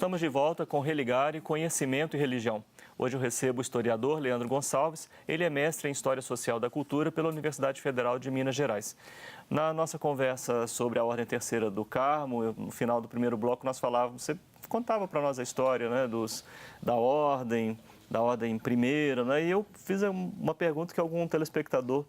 Estamos de volta com Religare, Conhecimento e Religião. Hoje eu recebo o historiador Leandro Gonçalves. Ele é mestre em História Social da Cultura pela Universidade Federal de Minas Gerais. Na nossa conversa sobre a Ordem Terceira do Carmo, no final do primeiro bloco nós falávamos, você contava para nós a história, né, da Ordem Primeira, né, e eu fiz uma pergunta que algum telespectador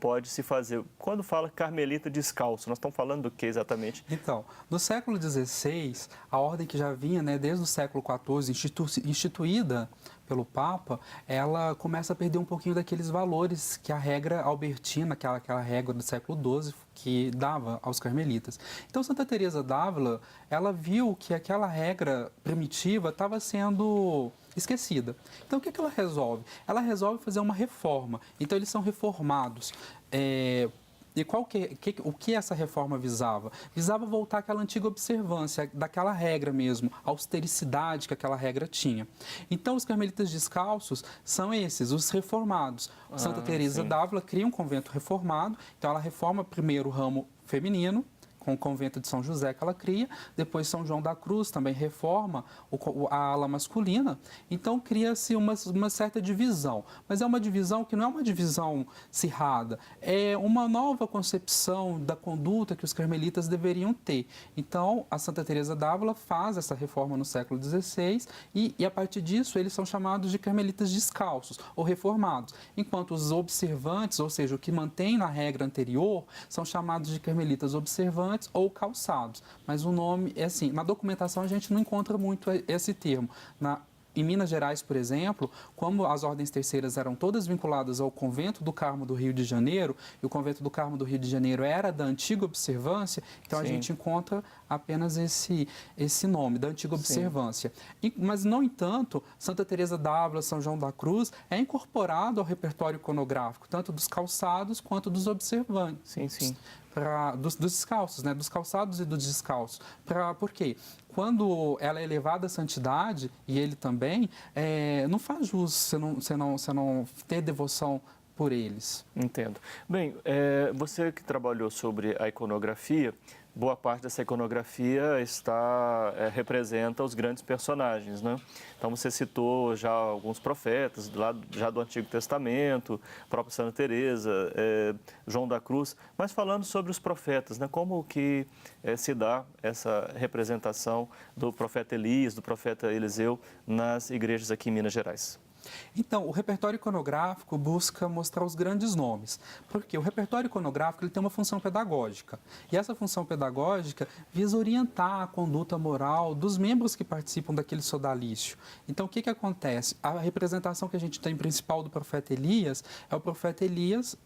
pode se fazer. Quando fala carmelita descalço, nós estamos falando do que exatamente? Então, no século XVI, a ordem que já vinha, desde o século XIV, instituída pelo Papa, ela começa a perder um pouquinho daqueles valores que a regra albertina, aquela regra do século XII, que dava aos carmelitas. Então, Santa Teresa d'Ávila, ela viu que aquela regra primitiva estava sendo esquecida. Então, o que ela resolve? Ela resolve fazer uma reforma. Então, eles são reformados. E o que essa reforma visava? Visava voltar àquela antiga observância, daquela regra mesmo, a austericidade que aquela regra tinha. Então, os carmelitas descalços são esses, os reformados. Santa Teresa d'Ávila cria um convento reformado, então ela reforma primeiro o ramo feminino, com o convento de São José que ela cria, depois São João da Cruz também reforma a ala masculina, então cria-se uma certa divisão, mas é uma divisão que não é uma divisão acirrada, é uma nova concepção da conduta que os carmelitas deveriam ter. Então, a Santa Teresa d'Ávila faz essa reforma no século XVI e a partir disso eles são chamados de carmelitas descalços ou reformados, enquanto os observantes, ou seja, o que mantém na regra anterior, são chamados de carmelitas observantes ou calçados, mas o nome é assim, na documentação a gente não encontra muito esse termo. Em Minas Gerais, por exemplo, como as ordens terceiras eram todas vinculadas ao Convento do Carmo do Rio de Janeiro, e o Convento do Carmo do Rio de Janeiro era da antiga observância, então a gente encontra apenas esse nome, da antiga observância. Mas, no entanto, Santa Teresa d'Ávila, São João da Cruz, é incorporado ao repertório iconográfico, tanto dos calçados quanto dos observantes. Dos descalços, dos calçados e dos descalços. Por quê? Quando ela é elevada à santidade, e ele também, não faz jus você não ter devoção por eles. Entendo. Bem, você que trabalhou sobre a iconografia, boa parte dessa iconografia representa os grandes personagens, né? Então você citou já alguns profetas, já do Antigo Testamento, a própria Santa Teresa, João da Cruz, mas falando sobre os profetas, né? Como que se dá essa representação do profeta Elias, do profeta Eliseu nas igrejas aqui em Minas Gerais? Então, o repertório iconográfico busca mostrar os grandes nomes, porque o repertório iconográfico ele tem uma função pedagógica, e essa função pedagógica visa orientar a conduta moral dos membros que participam daquele sodalício. Então, o que acontece? A representação que a gente tem principal do profeta Elias é o profeta Elias.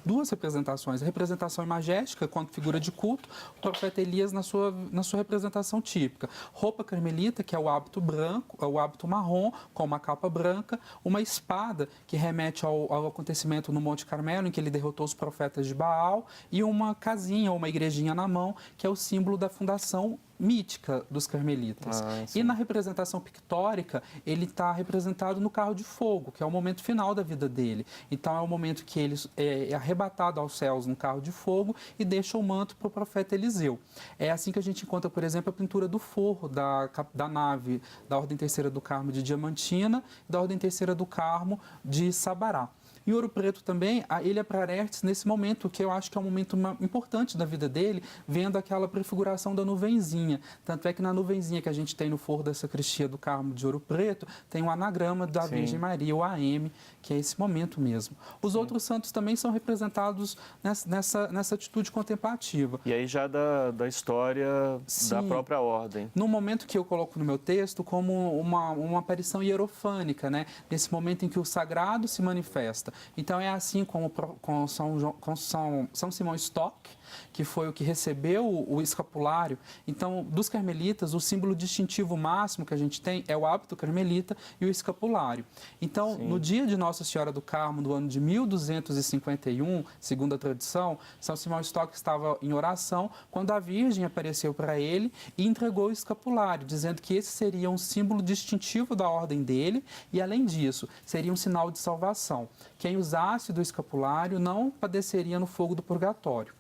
Duas representações, a representação imagética, quanto figura de culto, o profeta Elias na sua representação típica. Roupa carmelita, que é o hábito branco, o hábito marrom, com uma capa branca, uma espada, que remete ao acontecimento no Monte Carmelo, em que ele derrotou os profetas de Baal, e uma casinha, ou uma igrejinha na mão, que é o símbolo da fundação mítica dos carmelitas. E na representação pictórica, ele está representado no carro de fogo, que é o momento final da vida dele. Então, é o momento que ele é arrebatado aos céus no carro de fogo e deixa o manto para o profeta Eliseu. É assim que a gente encontra, por exemplo, a pintura do forro da nave da Ordem Terceira do Carmo de Diamantina e da Ordem Terceira do Carmo de Sabará. Em Ouro Preto também, ele aparece nesse momento, que eu acho que é um momento importante da vida dele, vendo aquela prefiguração da nuvenzinha. Tanto é que na nuvenzinha que a gente tem no forro da sacristia do Carmo de Ouro Preto, tem um anagrama da Virgem Maria, o AM, que é esse momento mesmo. Os outros santos também são representados nessa atitude contemplativa. E aí já da história da própria ordem. No momento que eu coloco no meu texto como uma aparição hierofânica, nesse momento em que o sagrado se manifesta. Então, é assim como com São Simão Stock, que foi o que recebeu o escapulário. Então, dos carmelitas, o símbolo distintivo máximo que a gente tem é o hábito carmelita e o escapulário. Então, no dia de Nossa Senhora do Carmo, do ano de 1251, segundo a tradição, São Simão Stock estava em oração quando a Virgem apareceu para ele e entregou o escapulário, dizendo que esse seria um símbolo distintivo da ordem dele e, além disso, seria um sinal de salvação. Quem usasse do escapulário não padeceria no fogo do purgatório.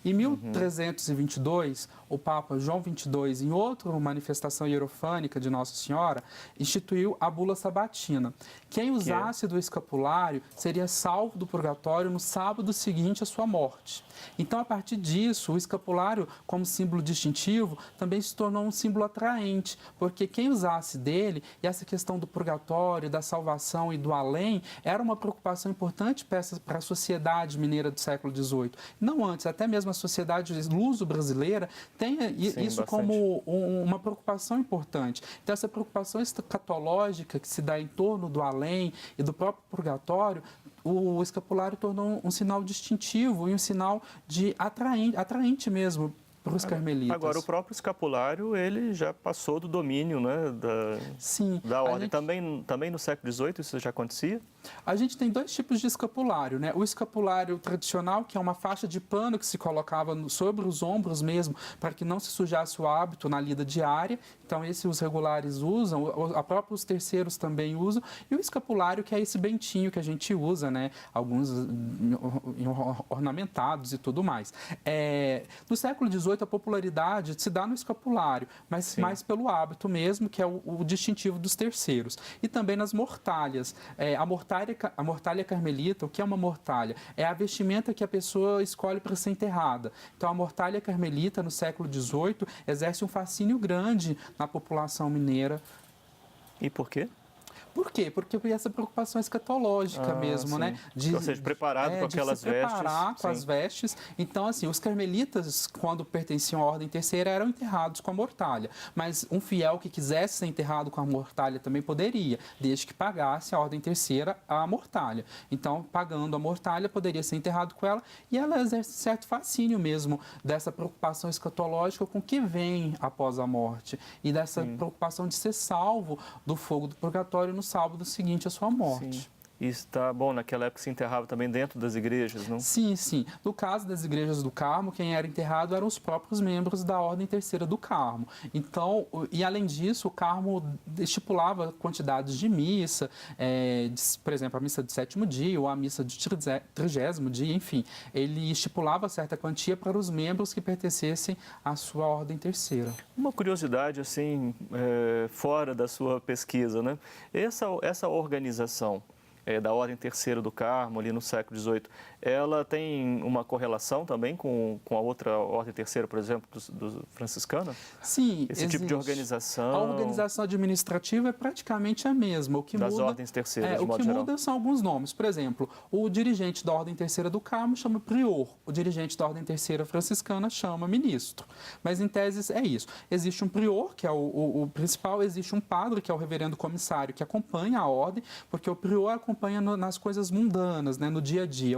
Em 1322, o Papa João XXII, em outra manifestação hierofânica de Nossa Senhora, instituiu a bula sabatina. Quem usasse do escapulário seria salvo do purgatório no sábado seguinte à sua morte. Então, a partir disso, o escapulário, como símbolo distintivo, também se tornou um símbolo atraente, porque quem usasse dele, e essa questão do purgatório, da salvação e do além, era uma preocupação importante para a sociedade mineira do século XVIII. Não antes, até mesmo a sociedade luso-brasileira tem isso bastante. como uma preocupação importante. Então, essa preocupação escatológica que se dá em torno do além e do próprio purgatório, o escapulário tornou um sinal distintivo e um sinal de atraente mesmo para os carmelitas. Agora, o próprio escapulário, ele já passou do domínio, né, Sim, da ordem. Também no século XVIII isso já acontecia? A gente tem dois tipos de escapulário, né? O escapulário tradicional, que é uma faixa de pano que se colocava sobre os ombros mesmo, para que não se sujasse o hábito na lida diária. Então, esse os regulares usam, a própria os terceiros também usam. E o escapulário, que é esse bentinho que a gente usa, né? Alguns ornamentados e tudo mais. No século XVIII, a popularidade se dá no escapulário, mas mais pelo hábito mesmo, que é o distintivo dos terceiros. E também nas mortalhas. A mortalha carmelita, o que é uma mortalha? É a vestimenta que a pessoa escolhe para ser enterrada. Então, a mortalha carmelita, no século XVIII, exerce um fascínio grande na população mineira. E por quê? Por quê? Porque essa preocupação escatológica mesmo, né? Ou seja, preparado com aquelas vestes. Preparar com as vestes. Então, assim, os carmelitas, quando pertenciam à ordem terceira, eram enterrados com a mortalha. Mas um fiel que quisesse ser enterrado com a mortalha também poderia, desde que pagasse a ordem terceira a mortalha. Então, pagando a mortalha, poderia ser enterrado com ela. E ela exerce certo fascínio mesmo dessa preocupação escatológica com o que vem após a morte. E dessa preocupação de ser salvo do fogo do purgatório no sábado seguinte à sua morte. Sim. E está bom, naquela época se enterrava também dentro das igrejas, não? Sim, sim. No caso das igrejas do Carmo, quem era enterrado eram os próprios membros da Ordem Terceira do Carmo. Então, e além disso, o Carmo estipulava quantidades de missa, por exemplo, a missa de 7º dia ou a missa de 30º dia, enfim. Ele estipulava certa quantia para os membros que pertencessem à sua Ordem Terceira. Uma curiosidade, assim, fora da sua pesquisa, né? Essa organização da Ordem Terceira do Carmo, ali no século XVIII, ela tem uma correlação também com a outra Ordem Terceira, por exemplo, do franciscana? Sim, esse tipo de organização. A organização administrativa é praticamente a mesma. O que das muda, ordens terceiras, de modo o que geral. muda são alguns nomes. Por exemplo, o dirigente da Ordem Terceira do Carmo chama prior, o dirigente da Ordem Terceira franciscana chama ministro. Mas, em tese, é isso. Existe um prior, que é o principal, existe um padre, que é o reverendo comissário, que acompanha a ordem, porque o prior acompanha nas coisas mundanas, né, no dia a dia.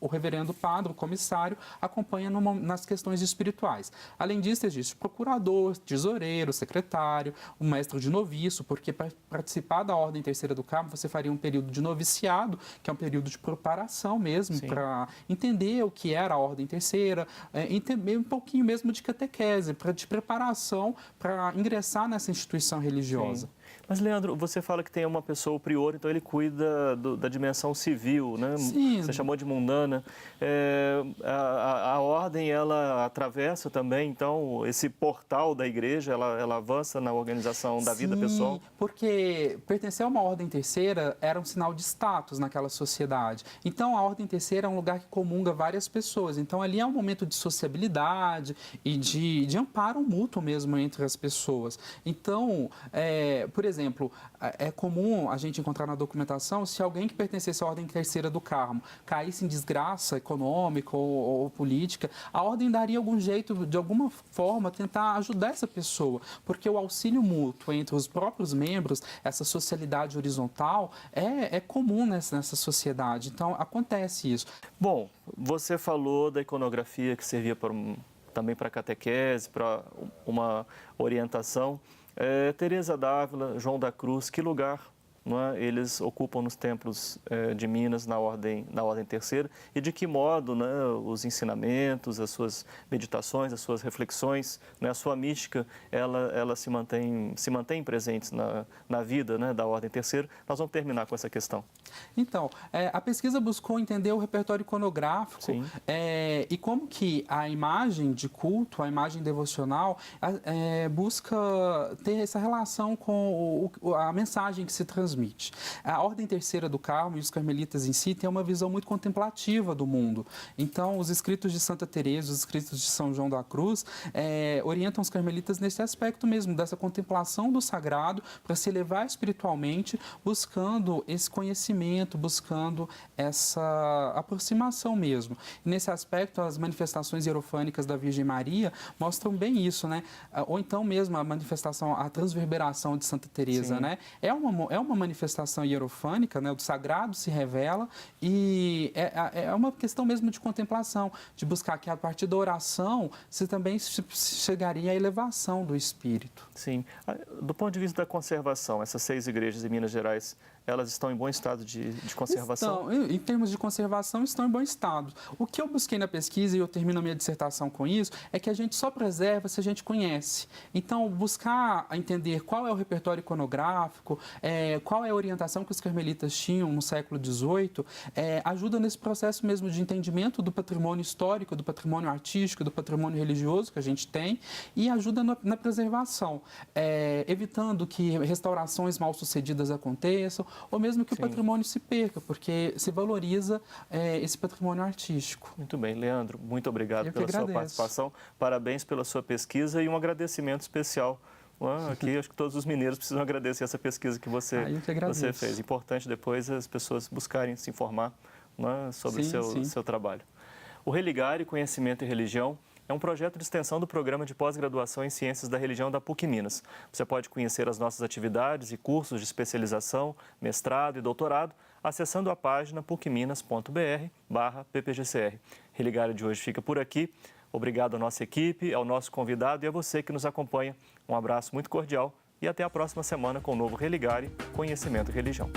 O reverendo padre, o comissário, acompanha nas questões espirituais. Além disso, existe o procurador, tesoureiro, secretário, o mestre de noviço, porque para participar da Ordem Terceira do Carmo, você faria um período de noviciado, que é um período de preparação mesmo, para entender o que era a Ordem Terceira, entender um pouquinho mesmo de catequese, de preparação para ingressar nessa instituição religiosa. Sim. Mas, Leandro, você fala que tem uma pessoa, o prior, então ele cuida da dimensão civil, né? Sim. Você chamou de mundana. A ordem, ela atravessa também, então, esse portal da igreja, ela avança na organização da vida pessoal? Sim, porque pertencer a uma ordem terceira era um sinal de status naquela sociedade. Então, a ordem terceira é um lugar que comunga várias pessoas. Então, ali é um momento de sociabilidade e de amparo mútuo mesmo entre as pessoas. Então, por exemplo, é comum a gente encontrar na documentação, se alguém que pertencesse à Ordem Terceira do Carmo caísse em desgraça econômica ou política, a Ordem daria algum jeito, de alguma forma, tentar ajudar essa pessoa, porque o auxílio mútuo entre os próprios membros, essa socialidade horizontal, é comum nessa sociedade. Então, acontece isso. Bom, você falou da iconografia que servia também para catequese, para uma orientação. Teresa d'Ávila, João da Cruz, que lugar não é, eles ocupam nos templos de Minas na ordem terceira e de que modo, né, os ensinamentos, as suas meditações, as suas reflexões, né, a sua mística, ela se mantém presentes na vida, né, da ordem terceira. Nós vamos terminar com essa questão. Então, a pesquisa buscou entender o repertório iconográfico e como que a imagem de culto, a imagem devocional, busca ter essa relação com a mensagem que se transmite. A Ordem Terceira do Carmo e os carmelitas em si têm uma visão muito contemplativa do mundo. Então, os escritos de Santa Teresa, os escritos de São João da Cruz, orientam os carmelitas nesse aspecto mesmo, dessa contemplação do sagrado para se elevar espiritualmente, buscando esse conhecimento, buscando essa aproximação mesmo. E nesse aspecto, as manifestações hierofânicas da Virgem Maria mostram bem isso, né? Ou então mesmo a manifestação, a transverberação de Santa Teresa, né? É uma manifestação hierofânica, né? O sagrado se revela e é uma questão mesmo de contemplação, de buscar que a partir da oração se também chegaria à elevação do espírito. Sim. Do ponto de vista da conservação, essas 6 igrejas em Minas Gerais, elas estão em bom estado de conservação? Em termos de conservação, estão em bom estado. O que eu busquei na pesquisa, e eu termino a minha dissertação com isso, é que a gente só preserva se a gente conhece. Então, buscar entender qual é o repertório iconográfico, qual é a orientação que os carmelitas tinham no século XVIII, ajuda nesse processo mesmo de entendimento do patrimônio histórico, do patrimônio artístico, do patrimônio religioso que a gente tem, e ajuda na preservação, evitando que restaurações mal sucedidas aconteçam, ou mesmo que o patrimônio se perca, porque se valoriza esse patrimônio artístico. Muito bem, Leandro, muito obrigado pela sua participação, parabéns pela sua pesquisa e um agradecimento especial. Aqui acho que todos os mineiros precisam agradecer essa pesquisa que você fez. Importante depois as pessoas buscarem se informar sobre o seu trabalho. O Religare, Conhecimento e Religião é um projeto de extensão do programa de pós-graduação em Ciências da Religião da PUC Minas. Você pode conhecer as nossas atividades e cursos de especialização, mestrado e doutorado acessando a página pucminas.br/ppgcr. Religare de hoje fica por aqui. Obrigado à nossa equipe, ao nosso convidado e a você que nos acompanha. Um abraço muito cordial e até a próxima semana com o novo Religare, Conhecimento e Religião.